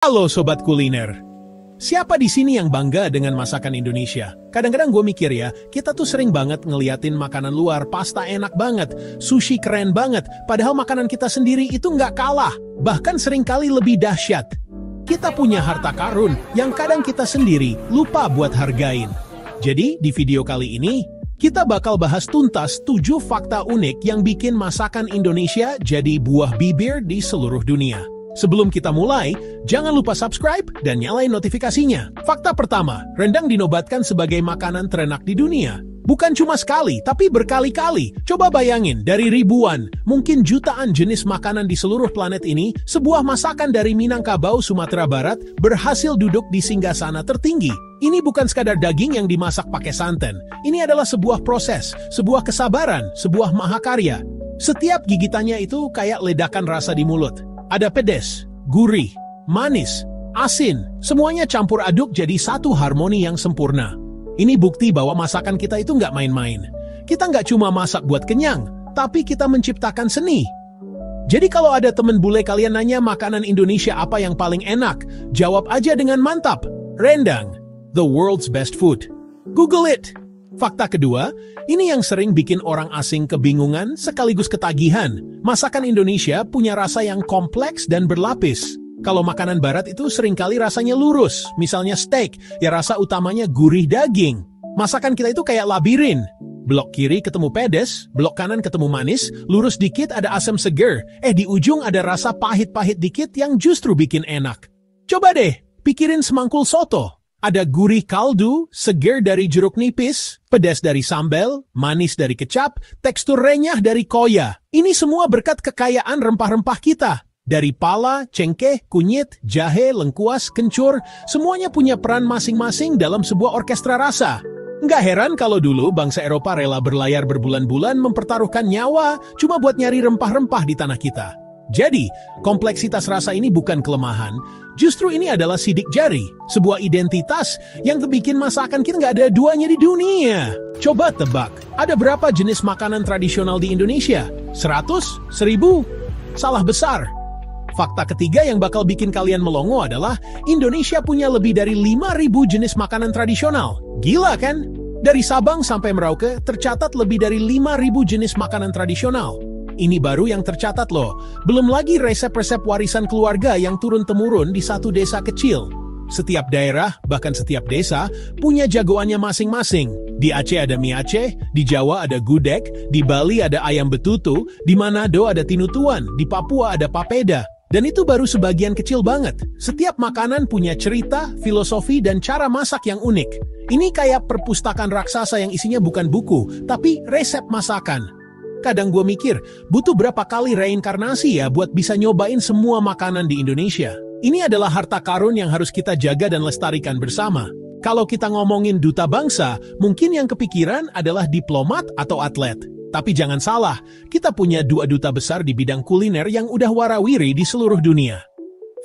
Halo Sobat Kuliner. Siapa di sini yang bangga dengan masakan Indonesia? Kadang-kadang gue mikir ya, kita tuh sering banget ngeliatin makanan luar, pasta enak banget, sushi keren banget, padahal makanan kita sendiri itu nggak kalah, bahkan seringkali lebih dahsyat. Kita punya harta karun yang kadang kita sendiri lupa buat hargain. Jadi di video kali ini, kita bakal bahas tuntas 7 fakta unik yang bikin masakan Indonesia jadi buah bibir di seluruh dunia. Sebelum kita mulai, jangan lupa subscribe dan nyalain notifikasinya. Fakta pertama, rendang dinobatkan sebagai makanan terenak di dunia. Bukan cuma sekali, tapi berkali-kali. Coba bayangin, dari ribuan, mungkin jutaan jenis makanan di seluruh planet ini, sebuah masakan dari Minangkabau, Sumatera Barat, berhasil duduk di singgasana tertinggi. Ini bukan sekadar daging yang dimasak pakai santan. Ini adalah sebuah proses, sebuah kesabaran, sebuah mahakarya. Setiap gigitannya itu kayak ledakan rasa di mulut. Ada pedas, gurih, manis, asin, semuanya campur aduk jadi satu harmoni yang sempurna. Ini bukti bahwa masakan kita itu nggak main-main. Kita nggak cuma masak buat kenyang, tapi kita menciptakan seni. Jadi kalau ada temen bule kalian nanya makanan Indonesia apa yang paling enak, jawab aja dengan mantap, rendang, the world's best food. Google it. Fakta kedua, ini yang sering bikin orang asing kebingungan sekaligus ketagihan. Masakan Indonesia punya rasa yang kompleks dan berlapis. Kalau makanan barat itu seringkali rasanya lurus, misalnya steak, ya rasa utamanya gurih daging. Masakan kita itu kayak labirin. Blok kiri ketemu pedes, blok kanan ketemu manis, lurus dikit ada asam seger, di ujung ada rasa pahit-pahit dikit yang justru bikin enak. Coba deh, pikirin semangkul soto. Ada gurih kaldu, seger dari jeruk nipis, pedas dari sambal, manis dari kecap, tekstur renyah dari koya. Ini semua berkat kekayaan rempah-rempah kita. Dari pala, cengkeh, kunyit, jahe, lengkuas, kencur, semuanya punya peran masing-masing dalam sebuah orkestra rasa. Nggak heran kalau dulu bangsa Eropa rela berlayar berbulan-bulan mempertaruhkan nyawa cuma buat nyari rempah-rempah di tanah kita. Jadi, kompleksitas rasa ini bukan kelemahan, justru ini adalah sidik jari, sebuah identitas yang bikin masakan kita nggak ada duanya di dunia. Coba tebak, ada berapa jenis makanan tradisional di Indonesia? 100? 1000? Salah besar. Fakta ketiga yang bakal bikin kalian melongo adalah Indonesia punya lebih dari 5.000 jenis makanan tradisional. Gila kan? Dari Sabang sampai Merauke tercatat lebih dari 5.000 jenis makanan tradisional. Ini baru yang tercatat loh. Belum lagi resep-resep warisan keluarga yang turun-temurun di satu desa kecil. Setiap daerah, bahkan setiap desa, punya jagoannya masing-masing. Di Aceh ada mie Aceh, di Jawa ada gudeg, di Bali ada ayam betutu, di Manado ada tinutuan, di Papua ada papeda. Dan itu baru sebagian kecil banget. Setiap makanan punya cerita, filosofi, dan cara masak yang unik. Ini kayak perpustakaan raksasa yang isinya bukan buku, tapi resep masakan. Kadang gue mikir, butuh berapa kali reinkarnasi ya buat bisa nyobain semua makanan di Indonesia. Ini adalah harta karun yang harus kita jaga dan lestarikan bersama. Kalau kita ngomongin duta bangsa, mungkin yang kepikiran adalah diplomat atau atlet. Tapi jangan salah, kita punya 2 duta besar di bidang kuliner yang udah warawiri di seluruh dunia.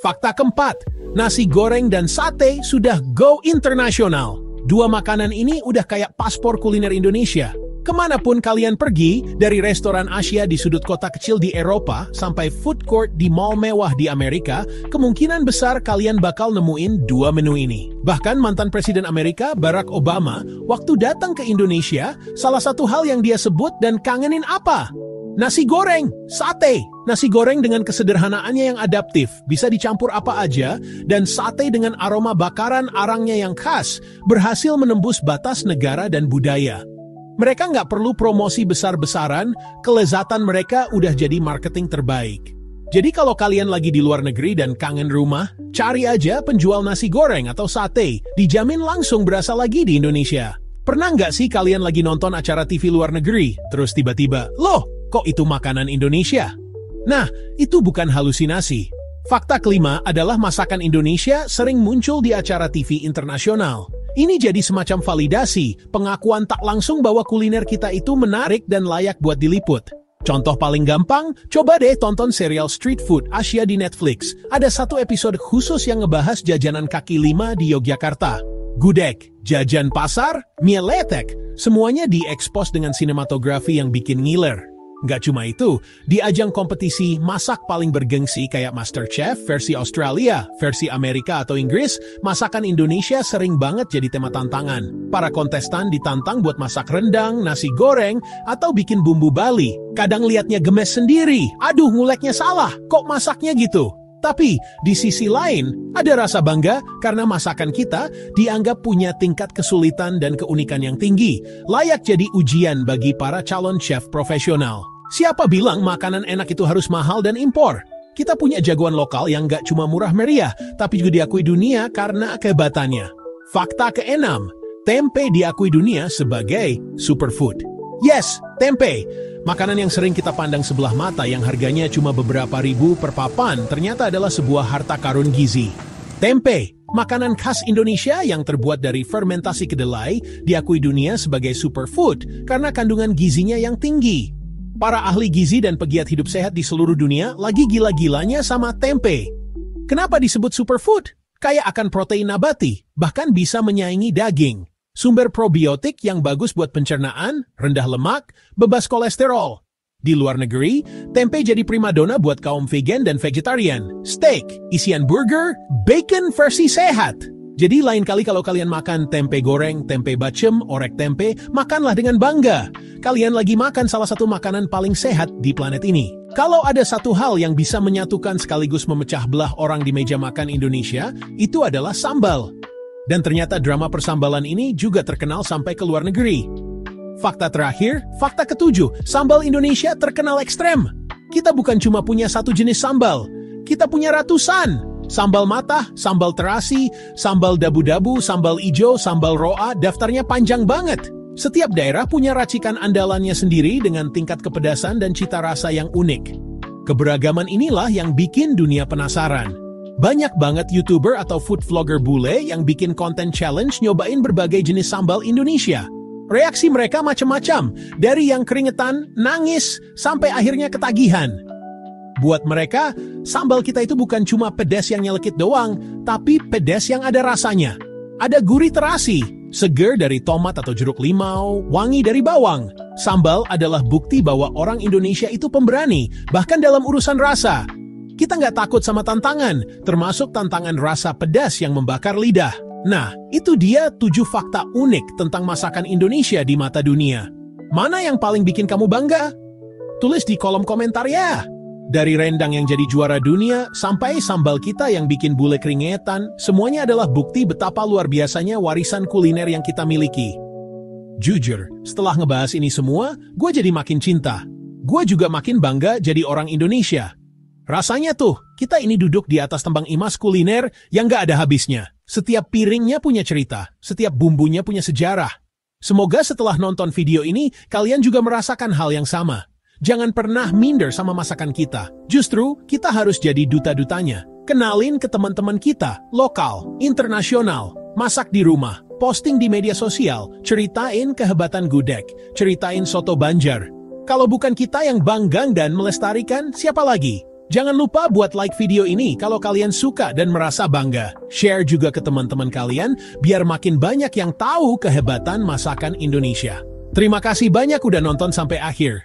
Fakta keempat, nasi goreng dan sate sudah go internasional. 2 makanan ini udah kayak paspor kuliner Indonesia. Kemanapun kalian pergi, dari restoran Asia di sudut kota kecil di Eropa sampai food court di mall mewah di Amerika, kemungkinan besar kalian bakal nemuin 2 menu ini. Bahkan mantan Presiden Amerika Barack Obama, waktu datang ke Indonesia, salah satu hal yang dia sebut dan kangenin apa? Nasi goreng, sate. Nasi goreng dengan kesederhanaannya yang adaptif, bisa dicampur apa aja, dan sate dengan aroma bakaran arangnya yang khas, berhasil menembus batas negara dan budaya. Mereka nggak perlu promosi besar-besaran, kelezatan mereka udah jadi marketing terbaik. Jadi kalau kalian lagi di luar negeri dan kangen rumah, cari aja penjual nasi goreng atau sate, dijamin langsung berasa lagi di Indonesia. Pernah nggak sih kalian lagi nonton acara TV luar negeri, terus tiba-tiba, loh, kok itu makanan Indonesia? Nah, itu bukan halusinasi. Fakta kelima adalah masakan Indonesia sering muncul di acara TV internasional. Ini jadi semacam validasi, pengakuan tak langsung bahwa kuliner kita itu menarik dan layak buat diliput. Contoh paling gampang, coba deh tonton serial Street Food Asia di Netflix. Ada satu episode khusus yang ngebahas jajanan kaki lima di Yogyakarta. Gudeg, jajan pasar, mie letek, semuanya diekspos dengan sinematografi yang bikin ngiler. Nggak cuma itu, di ajang kompetisi masak paling bergengsi kayak MasterChef versi Australia, versi Amerika atau Inggris, masakan Indonesia sering banget jadi tema tantangan. Para kontestan ditantang buat masak rendang, nasi goreng, atau bikin bumbu Bali. Kadang liatnya gemes sendiri, aduh nguleknya salah, kok masaknya gitu? Tapi, di sisi lain, ada rasa bangga karena masakan kita dianggap punya tingkat kesulitan dan keunikan yang tinggi, layak jadi ujian bagi para calon chef profesional. Siapa bilang makanan enak itu harus mahal dan impor? Kita punya jagoan lokal yang nggak cuma murah meriah, tapi juga diakui dunia karena kehebatannya. Fakta keenam, tempe diakui dunia sebagai superfood. Yes, tempe. Makanan yang sering kita pandang sebelah mata yang harganya cuma beberapa ribu per papan ternyata adalah sebuah harta karun gizi. Tempe, makanan khas Indonesia yang terbuat dari fermentasi kedelai, diakui dunia sebagai superfood karena kandungan gizinya yang tinggi. Para ahli gizi dan pegiat hidup sehat di seluruh dunia lagi gila-gilanya sama tempe. Kenapa disebut superfood? Kaya akan protein nabati, bahkan bisa menyaingi daging. Sumber probiotik yang bagus buat pencernaan, rendah lemak, bebas kolesterol. Di luar negeri, tempe jadi primadona buat kaum vegan dan vegetarian. Steak, isian burger, bacon versi sehat. Jadi lain kali kalau kalian makan tempe goreng, tempe bacem, orek tempe, makanlah dengan bangga. Kalian lagi makan salah satu makanan paling sehat di planet ini. Kalau ada satu hal yang bisa menyatukan sekaligus memecah belah orang di meja makan Indonesia, itu adalah sambal. Dan ternyata drama persambalan ini juga terkenal sampai ke luar negeri. Fakta terakhir, fakta ketujuh, sambal Indonesia terkenal ekstrem. Kita bukan cuma punya satu jenis sambal, kita punya ratusan. Sambal matah, sambal terasi, sambal dabu-dabu, sambal ijo, sambal roa, daftarnya panjang banget. Setiap daerah punya racikan andalannya sendiri dengan tingkat kepedasan dan cita rasa yang unik. Keberagaman inilah yang bikin dunia penasaran. Banyak banget YouTuber atau food vlogger bule yang bikin konten challenge nyobain berbagai jenis sambal Indonesia. Reaksi mereka macam-macam, dari yang keringetan, nangis, sampai akhirnya ketagihan. Buat mereka, sambal kita itu bukan cuma pedas yang nyelekit doang, tapi pedas yang ada rasanya. Ada gurih terasi, seger dari tomat atau jeruk limau, wangi dari bawang. Sambal adalah bukti bahwa orang Indonesia itu pemberani, bahkan dalam urusan rasa. Kita nggak takut sama tantangan, termasuk tantangan rasa pedas yang membakar lidah. Nah, itu dia 7 fakta unik tentang masakan Indonesia di mata dunia. Mana yang paling bikin kamu bangga? Tulis di kolom komentar ya. Dari rendang yang jadi juara dunia, sampai sambal kita yang bikin bule keringetan, semuanya adalah bukti betapa luar biasanya warisan kuliner yang kita miliki. Jujur, setelah ngebahas ini semua, gue jadi makin cinta. Gue juga makin bangga jadi orang Indonesia. Rasanya tuh, kita ini duduk di atas tembang emas kuliner yang gak ada habisnya. Setiap piringnya punya cerita, setiap bumbunya punya sejarah. Semoga setelah nonton video ini, kalian juga merasakan hal yang sama. Jangan pernah minder sama masakan kita. Justru, kita harus jadi duta-dutanya. Kenalin ke teman-teman kita, lokal, internasional, masak di rumah, posting di media sosial, ceritain kehebatan gudeg, ceritain soto Banjar. Kalau bukan kita yang banggang dan melestarikan, siapa lagi? Jangan lupa buat like video ini kalau kalian suka dan merasa bangga. Share juga ke teman-teman kalian biar makin banyak yang tahu kehebatan masakan Indonesia. Terima kasih banyak udah nonton sampai akhir.